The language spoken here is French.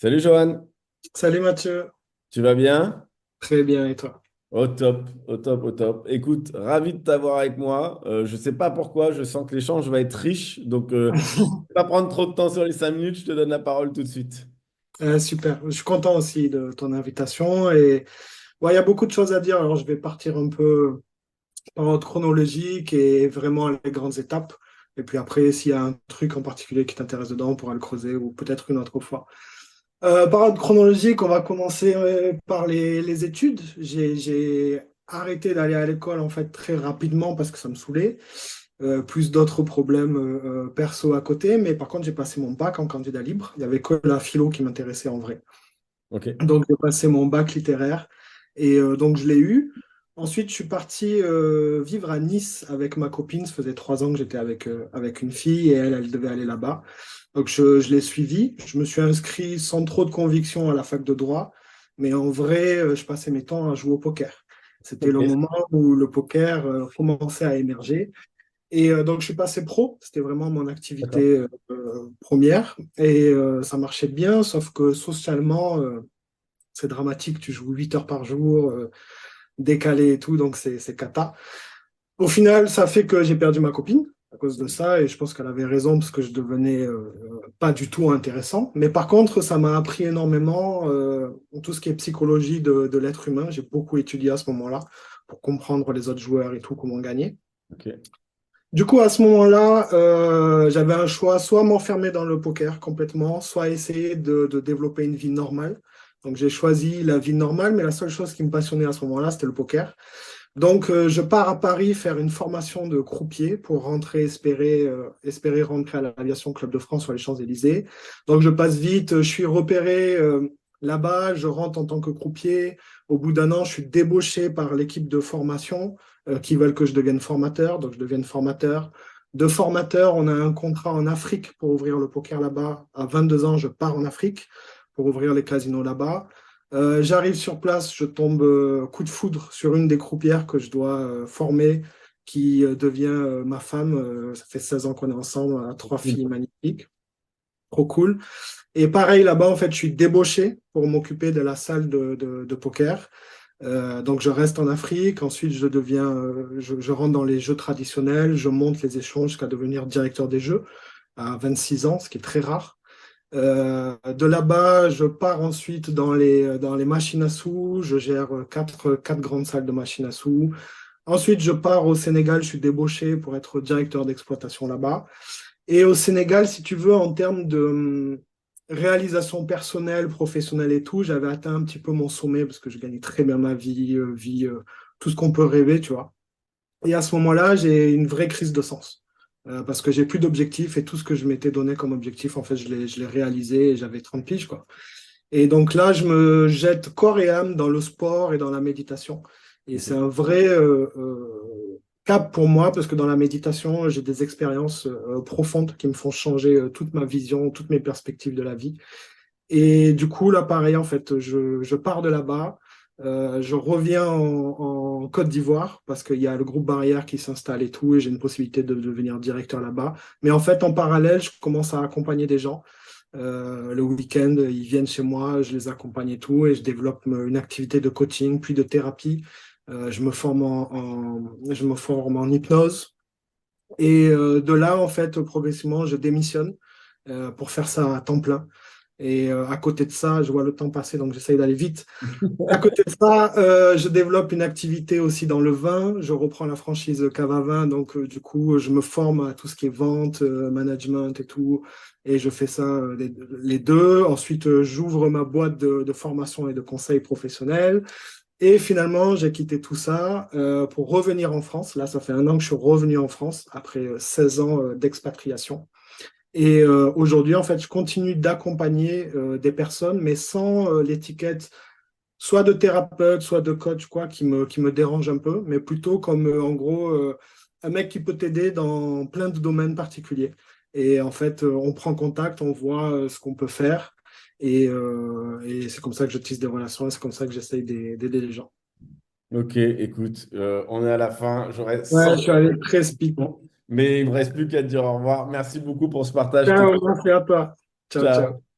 Salut Johan, Salut Mathieu, tu vas bien? très bien et toi? Au top, au top, au top. Écoute, ravi de t'avoir avec moi. Je ne sais pas pourquoi, je sens que l'échange va être riche. Donc, je vais pas prendre trop de temps sur les 5 minutes, je te donne la parole tout de suite. Super, je suis content aussi de ton invitation et ouais, il y a beaucoup de choses à dire, alors je vais partir un peu par ordre chronologique et vraiment les grandes étapes. Et puis après, s'il y a un truc en particulier qui t'intéresse dedans, on pourra le creuser ou peut-être une autre fois. Par ordre chronologique, on va commencer par les études. J'ai arrêté d'aller à l'école en fait très rapidement parce que ça me saoulait. Plus d'autres problèmes perso à côté, mais par contre, j'ai passé mon bac en candidat libre. Il n'y avait que la philo qui m'intéressait en vrai. Ok. Donc, j'ai passé mon bac littéraire et donc je l'ai eu. Ensuite, je suis parti vivre à Nice avec ma copine. Ça faisait 3 ans que j'étais avec une fille et elle devait aller là-bas. Donc, je l'ai suivie. Je me suis inscrit sans trop de conviction à la fac de droit, mais en vrai, je passais mes temps à jouer au poker. C'était le Ok. moment où le poker commençait à émerger. Et donc, je suis passé pro, c'était vraiment mon D'accord. activité première. Et ça marchait bien, sauf que socialement, c'est dramatique. Tu joues 8 heures par jour, décalé et tout, donc c'est cata. Au final, ça fait que j'ai perdu ma copine à cause de ça, et je pense qu'elle avait raison parce que je devenais pas du tout intéressant. Mais par contre, ça m'a appris énormément tout ce qui est psychologie de l'être humain. J'ai beaucoup étudié à ce moment-là pour comprendre les autres joueurs et tout, comment gagner. Ok. Du coup, à ce moment-là, j'avais un choix, soit m'enfermer dans le poker complètement, soit essayer de développer une vie normale. Donc, j'ai choisi la vie normale, mais la seule chose qui me passionnait à ce moment-là, c'était le poker. Donc, je pars à Paris faire une formation de croupier pour rentrer, espérer rentrer à l'Aviation Club de France sur les Champs-Élysées. Donc, je passe vite, je suis repéré là-bas, je rentre en tant que croupier. Au bout d'un an, je suis débauché par l'équipe de formation qui veulent que je devienne formateur. Donc, je deviens formateur. De formateur, on a un contrat en Afrique pour ouvrir le poker là-bas. À 22 ans, je pars en Afrique pour ouvrir les casinos là-bas. J'arrive sur place, je tombe coup de foudre sur une des croupières que je dois former, qui devient ma femme. Ça fait 16 ans qu'on est ensemble, on a 3 filles magnifiques, trop cool. Et pareil, là-bas, en fait, je suis débauché pour m'occuper de la salle de poker. Donc, je reste en Afrique. Ensuite, je rentre dans les jeux traditionnels. Je monte les échelons jusqu'à devenir directeur des jeux à 26 ans, ce qui est très rare. De là-bas, je pars ensuite dans les machines à sous. Je gère quatre grandes salles de machines à sous. Ensuite, je pars au Sénégal. Je suis débauché pour être directeur d'exploitation là-bas. Et au Sénégal, si tu veux, en termes de réalisation personnelle, professionnelle et tout, j'avais atteint un petit peu mon sommet parce que je gagnais très bien ma vie, tout ce qu'on peut rêver, tu vois. Et à ce moment-là, j'ai une vraie crise de sens. Parce que j'ai plus d'objectifs et tout ce que je m'étais donné comme objectif, en fait, je l'ai réalisé et j'avais 30 piges, quoi. Et donc là, je me jette corps et âme dans le sport et dans la méditation. Et Ok. c'est un vrai cap pour moi parce que dans la méditation, j'ai des expériences profondes qui me font changer toute ma vision, toutes mes perspectives de la vie. Et du coup, là, pareil, en fait, je pars de là-bas, je reviens en Côte d'Ivoire parce qu'il y a le groupe Barrière qui s'installe et tout, et j'ai une possibilité de devenir directeur là-bas. Mais en fait, en parallèle, je commence à accompagner des gens. Le week-end, ils viennent chez moi, je les accompagne et tout, et je développe une activité de coaching, puis de thérapie. Je me forme en hypnose. Et de là, en fait, progressivement, je démissionne pour faire ça à temps plein. Et à côté de ça, je vois le temps passer, donc j'essaye d'aller vite. À côté de ça, je développe une activité aussi dans le vin. Je reprends la franchise Cava Vin, donc du coup, je me forme à tout ce qui est vente, management et tout. Et je fais ça les deux. Ensuite, j'ouvre ma boîte de formation et de conseils professionnels. Et finalement, j'ai quitté tout ça pour revenir en France. Là, ça fait un an que je suis revenu en France après 16 ans d'expatriation. Et aujourd'hui, en fait, je continue d'accompagner des personnes, mais sans l'étiquette soit de thérapeute, soit de coach, quoi, qui me dérange un peu, mais plutôt comme, en gros, un mec qui peut t'aider dans plein de domaines particuliers. Et en fait, on prend contact, on voit ce qu'on peut faire. Et c'est comme ça que je tisse des relations, et c'est comme ça que j'essaye d'aider les gens. Ok, écoute, on est à la fin. J'aurais Ouais, 100 je suis allé très speed. questions, mais il ne me reste plus qu'à te dire au revoir. Merci beaucoup pour ce partage. Ciao, merci à toi. Ciao, Ciao. ciao.